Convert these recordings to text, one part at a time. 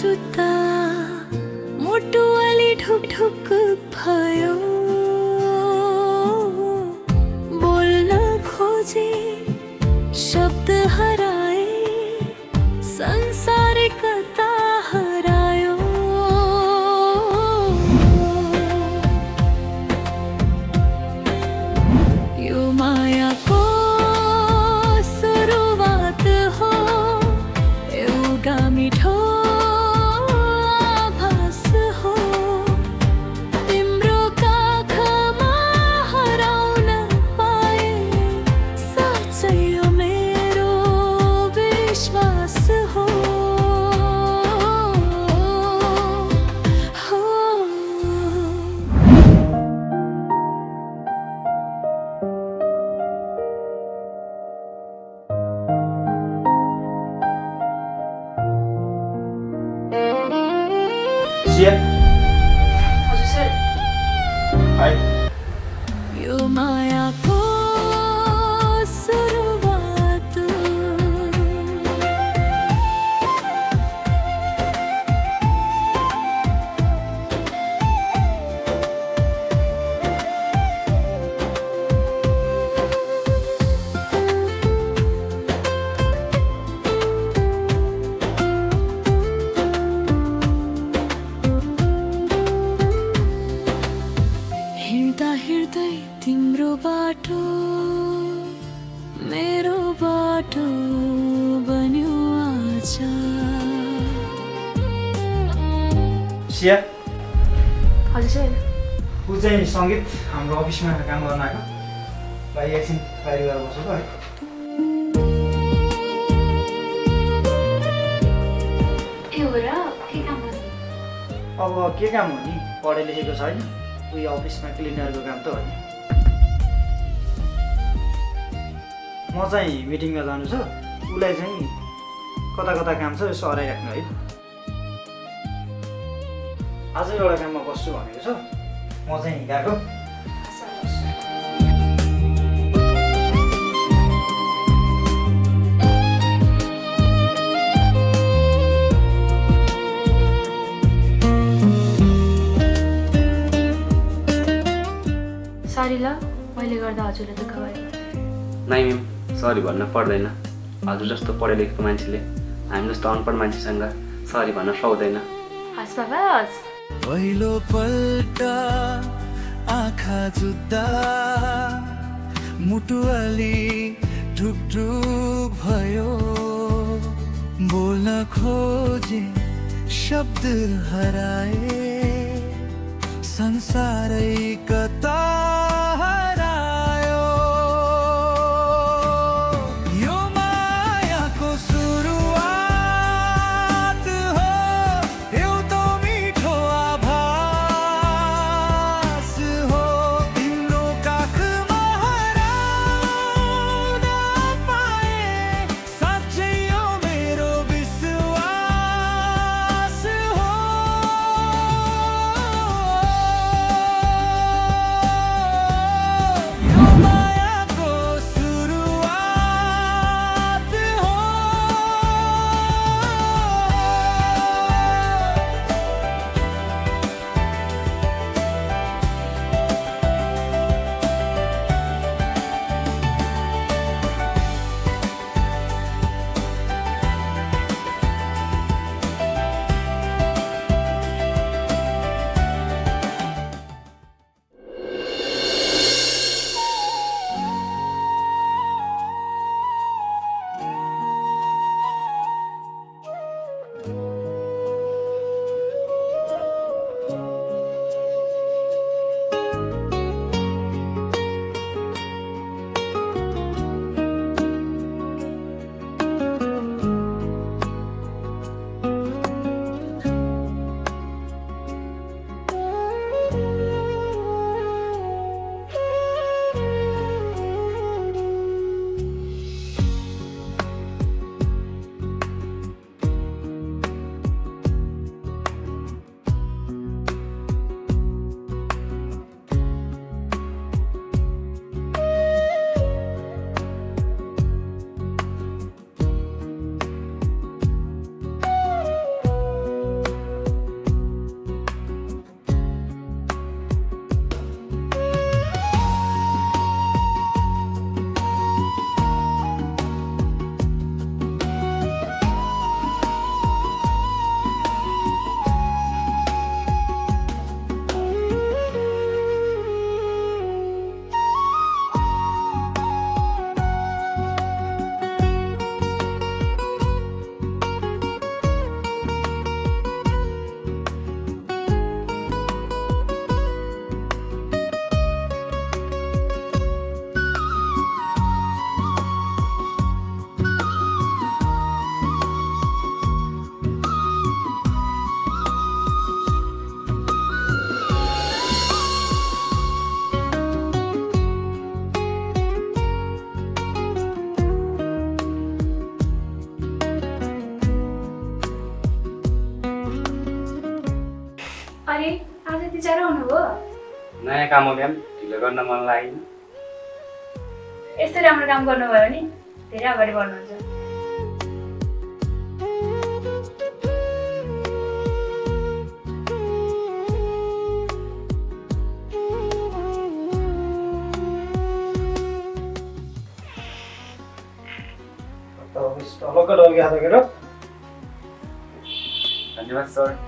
जुत्ता मुटु अलि ढुक ढुक भयो बोल्न खोजे शब्द हराए संसार कता हरायो यो मायाको सुरुवात हो एउटा मिठो आभास हो तिम्रो काखमा हराउन पाए साँच्चै यो मेरो विश्वास हो सिया हजुर सर हाय यो मायाको सुरुवात हिँड्दा हिँड्दै तिम्रो बाटो मेरो बाटो बन्यो आज सिया हजुर सर ऊ चाहिँ सङ्गीत हाम्रो अफिसमा काम गर्न आएको भाइ एकछिन बाहिर गएर बस्छु त है के हो र के काम गर्नु अब के काम हो नि पढे लेखेको छैन उही अफिसमा क्लिनरको काम त हो नि म चाहिँ मिटिङमा जानु छ उसलाई चाहिँ कता कता काम छ यसो हराइराख्नु है आज एउटा काममा बस्छु भनेको छ म चाहिँ गएको सरी ल मैले गर्दा हजुरले दुःख भयो नाइ म्याम सरी भन्न पर्दैन हजुर जस्तो पढे लेखेको मान्छेले हामी जस्तो अनपढ मान्छेसँग सरी भन्न सक्दैन हस् बाबा हस् पहिलो पल्ट आँखा जुत्दा मुटु अलि ढुकढुक भयो बोल्न खोजे शब्द हराए संसारै कता हरायो यो मायाको सुरुवात हो एउटा मिठो आभास हो तिम्रो काखमा हराउन पाए साँच्चै यो मेरो विश्वास हो नयाँ काम हो म्याम, ढिलो गर्न मन लागेन। यस्तो राम्रो काम गर्नुभयो भने धेरै अगाडि बढ्नुहुन्छ। अलग अलग याद करो। धन्यवाद सर।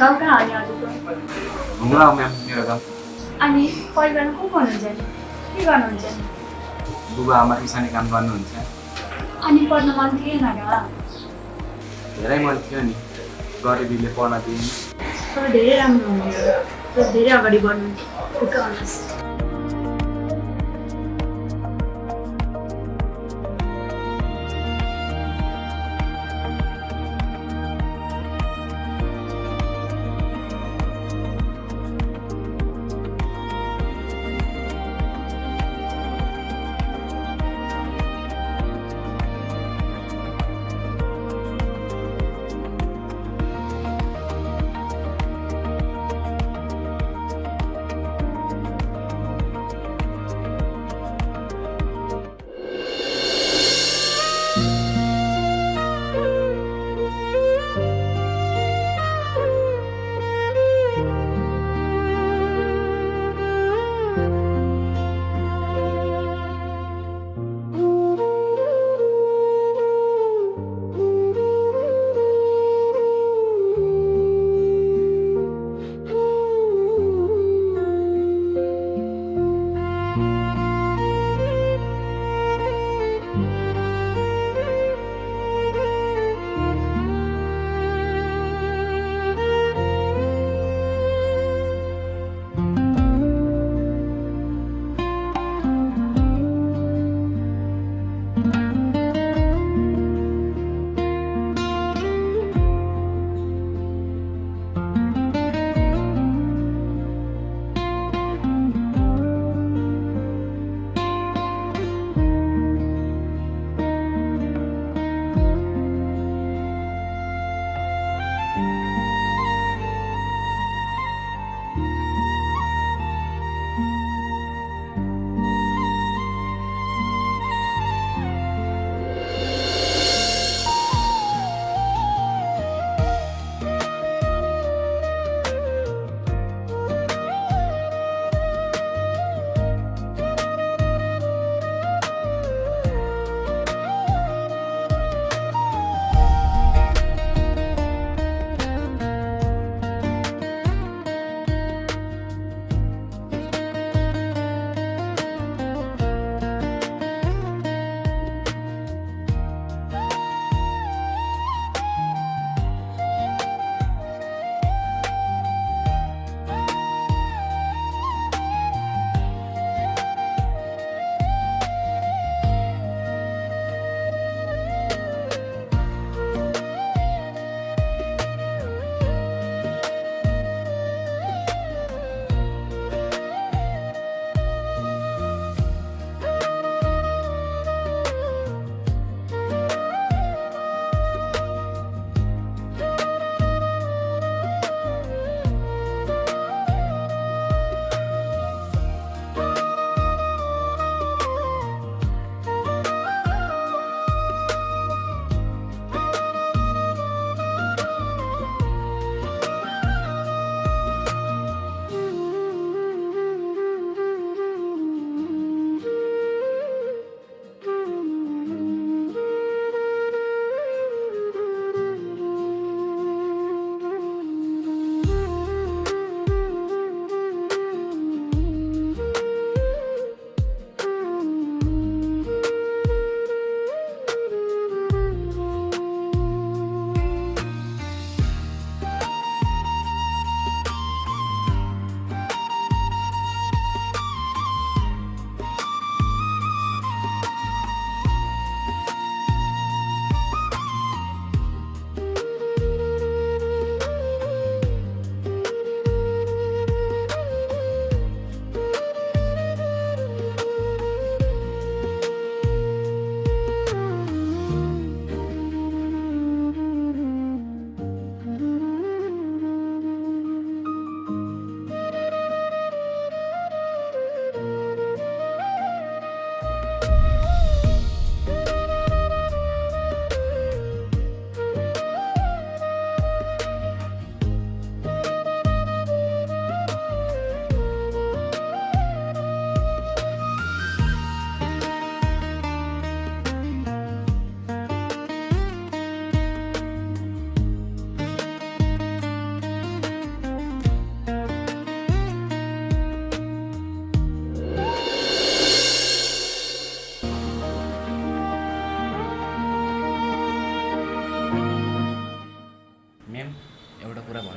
गाउँ कहाँ हो नि हजुरको? हुँला हो म्याम मेरो गाउँ। अनि परिवारमा को हुनुहुन्छ? के गर्नुहुन्छ? बुबा आमा किसानी काम गर्नुहुन्छ। अनि पढ्न मन थिएन र? धेरै मन थियो नि, गरिबीले पढ्न दिएन। तर धेरै राम्रो हुनुहुन्छ, तर धेरै अगाडि बढ्नुहुन्छ, हुर्काउनुहोस्।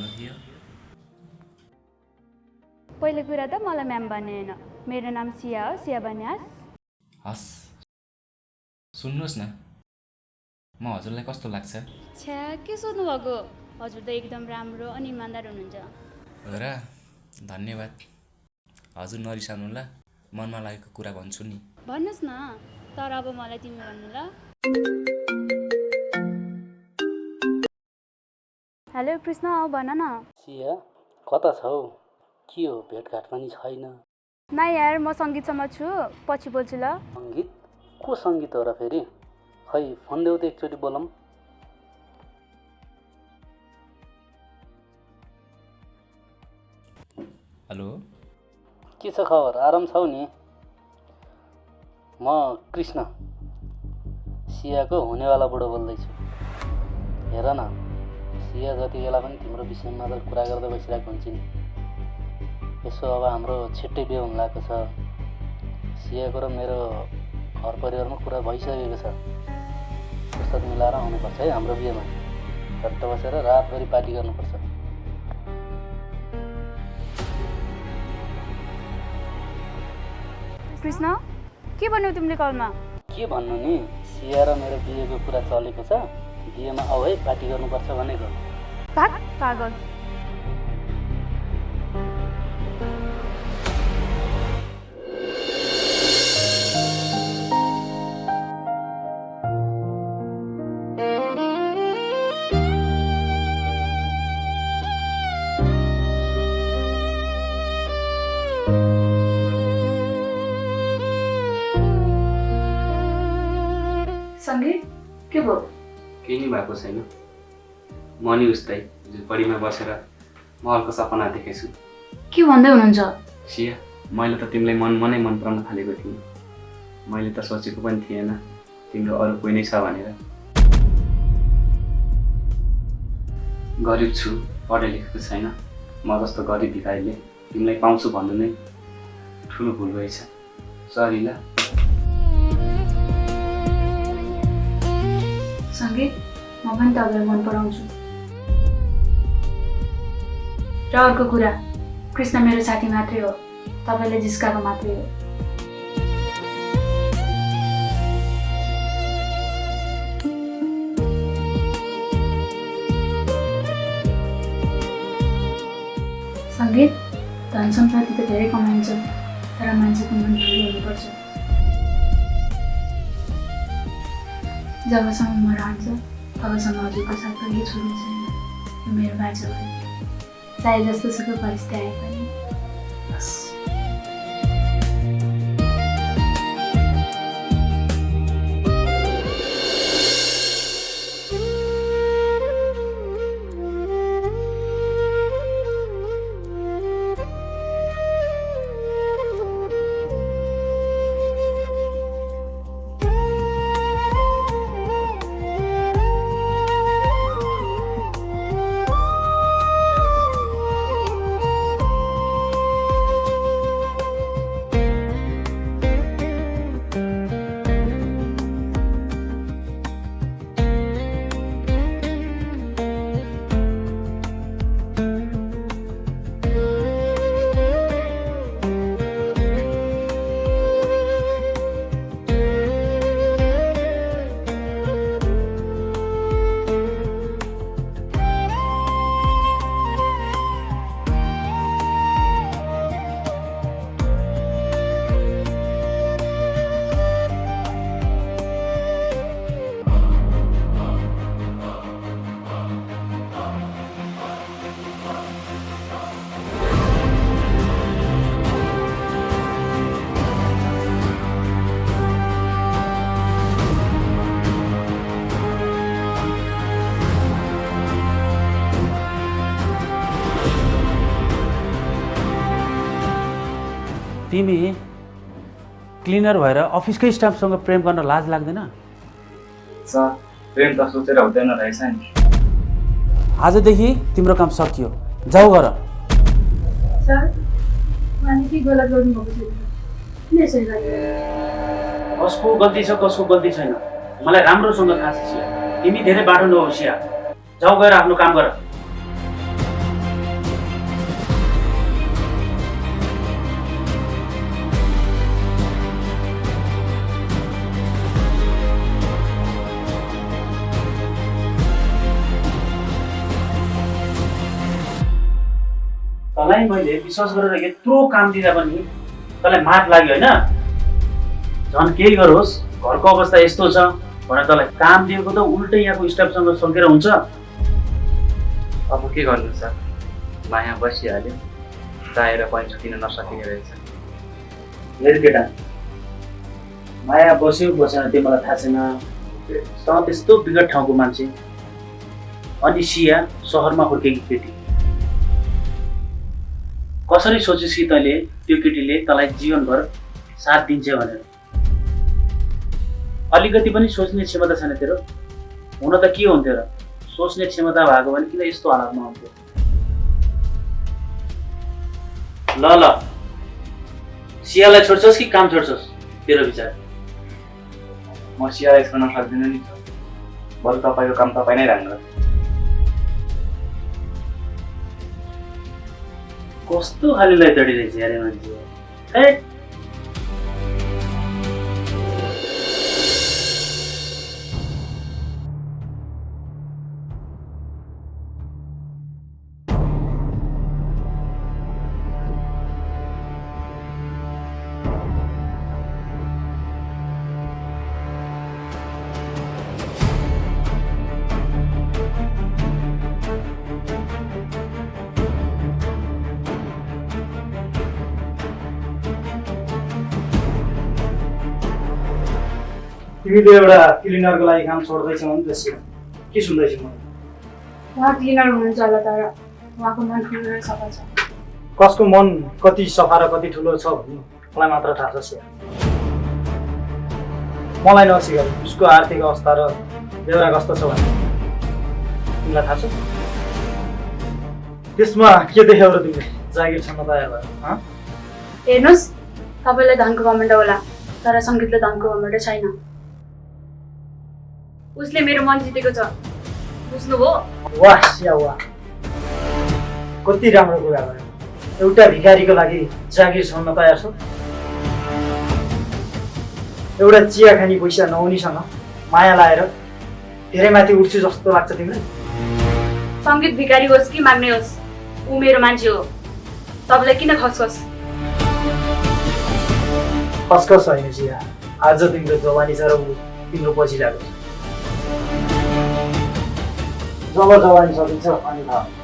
भन्नु थियो? पहिलो कुरा त मलाई म्याम भन्ने होइन, मेरो नाम सिया हो, सिया बन्यास। हस्, सुन्नुहोस् न, म हजुरलाई कस्तो लाग्छ? छ्या, के सोध्नु भएको? हजुर त एकदम राम्रो अनि इमान्दार हुनुहुन्छ। हो र, धन्यवाद। हजुर नरिसाउनुला, मनमा लागेको कुरा भन्छु नि। भन्नुहोस् न, तर अब मलाई तिमी भन्नु ल। हेलो कृष्ण, भन न। सिया कता छौ? के हो भेटघाट पनि छैन? ना यार, म सङ्गीतसम्म छु, पछि बोल्छु ल। सङ्गीत? को सङ्गीत हो र फेरि? खै फोन देऊ त एकचोटि बोलौँ। हेलो, के छ खबर? आराम छौ नि? म कृष्ण, सियाको हुनेवाला बुढो बोल्दैछु। हेर न, सिया जति बेला पनि तिम्रो विषयमा मात्र कुरा गर्दै बसिरहेको हुन्छ नि। यसो अब हाम्रो छिट्टै बिहे हुन लागेको छ। सियाको र मेरो घर परिवारमा कुरा भइसकेको छ। फुर्सद मिलाएर आउनुपर्छ है हाम्रो बिहेमा। झट्ट बसेर रातभरि पार्टी गर्नुपर्छ। कृष्ण, के भन्यौ तिमीले कलमा? के भन्नु नि, सिया र मेरो बिहेको कुरा चलेको छ। बिहेमा आऊ है, पार्टी गर्नुपर्छ भनेको। भाग पागल। सङ्गीत, के भयो? केही नि भएको छैन। म नि उस्तै झुपडीमा बसेर महलको सपना देखेछु। के भन्दै हुनुहुन्छ? सिया, मैले त तिमीलाई मनै मन पराउन थालेको थिएँ। मैले त सोचेको पनि थिएन तिम्रो अरू कोही नै छ भनेर। गरिब छु, पढे लेखेको छैन। म जस्तो गरिब भिखारीले तिमीलाई पाउँछु भन्नु नै ठुलो भुल रहेछ। सरी ल। सङ्गीत, म पनि तपाईँलाई मन पराउँछु। र अर्को कुरा, कृष्ण मेरो साथी मात्रै हो, तपाईँले जिस्काएको मात्रै हो। सङ्गीत, धन सम्पत्ति त धेरै कमाइन्छ, तर मान्छेको मन ठुलो हुनुपर्छ। जबसम्म म रहन्छ तबसम्म हजुरको साथ कहिले छोड्नु छैन। यो मेरो बाजा हो, चाहे जस्तो सुकै परिस्थिति आए पनि। तिमी क्लिनर भएर अफिसकै स्टाफसँग प्रेम गर्न लाज लाग्दैन? सर, प्रेम त सोचेर हुँदैन रहेछ नि। आजदेखि तिम्रो काम सकियो, जाऊ गर। सर, उहाँले के गलत गर्नुभएको छैन, किन यसरी गर्नु? कसको गल्ती छ कसको गल्ती छैन मलाई राम्रोसँग थाहा छ। तिमी धेरै बाटो नहोसिया, जाऊ गएर आफ्नो काम गर। तँलाई मैले विश्वास गरेर यत्रो काम दिँदा पनि तँलाई मात लाग्यो होइन? झन् केही गरोस्, घरको अवस्था यस्तो छ भनेर तँलाई काम दिएको त उल्टै यहाँको स्टाफसँग सकेर हुन्छ। अब के गर्नु सर, माया बसिहाल्यो, चाहेर पनि छुटिन नसकिने रहेछ। हेर केटा, माया बस्यो बसेन त्यो मलाई थाहा छैन। त त्यस्तो विगत ठाउँको मान्छे, अनि सिया सहरमा हुर्केकी केटी। कसरी सोचिस् कि तैँले त्यो केटीले तँलाई जीवनभर साथ दिन्छ भनेर? अलिकति पनि सोच्ने क्षमता छैन तेरो? हुन त के हुन्थ्यो र, सोच्ने क्षमता भएको भने किन यस्तो हालतमा हुन्थ्यो? ल ल, सियालाई छोड्छस् कि काम छोड्छस्, तेरो विचार। म सियालाई छोड्न सक्दिनँ नि सर, बरु तपाईँको काम तपाईँ नै राम्रो। कस्तो खालीलाई चढिरहेछ अरे मान्छे। ए तिमीले एउटा क्लिनरको लागि काम छोड्दैछौ भने त सिया के सुन्दैछु म? उहाँ क्लिनर हुनुहुन्छ होला तर उहाँको मन ठुलो र सफा छ। कसको मन कति सफा र कति ठुलो छ भन्ने मलाई मात्र थाहा छ सिया। मलाई नसिकाऊ उसको आर्थिक अवस्था र बेहोरा कस्तो छ भने तिमीलाई थाहा छ? त्यसमा के देख्यौ र तिमीले जागिर छन् तयार भयो? हेर्नुहोस्, तपाईँलाई धनको घमण्ड होला तर सङ्गीतले धनको घमण्ड छैन। उसले मेरो मन जितेको छ, बुझ्नुभयो? वाह सिया वाह, कति राम्रो कुरा गर्यो। एउटा भिखारीको लागि जागिर छोड्न तयार छ? एउटा चिया खाने पैसा नहुनेसँग माया लाएर धेरै माथि उठ्छु जस्तो लाग्छ तिमीलाई? सङ्गीत भिखारी होस् कि माग्ने होस्, ऊ मेरो मान्छे हो। तपाईँलाई किन खसखस? खसखस होइन सिया, आज तिम्रो जवानी छ र ऊ तिम्रो पछि लागेको छ। जब जवानी सकिन्छ अनि थाहा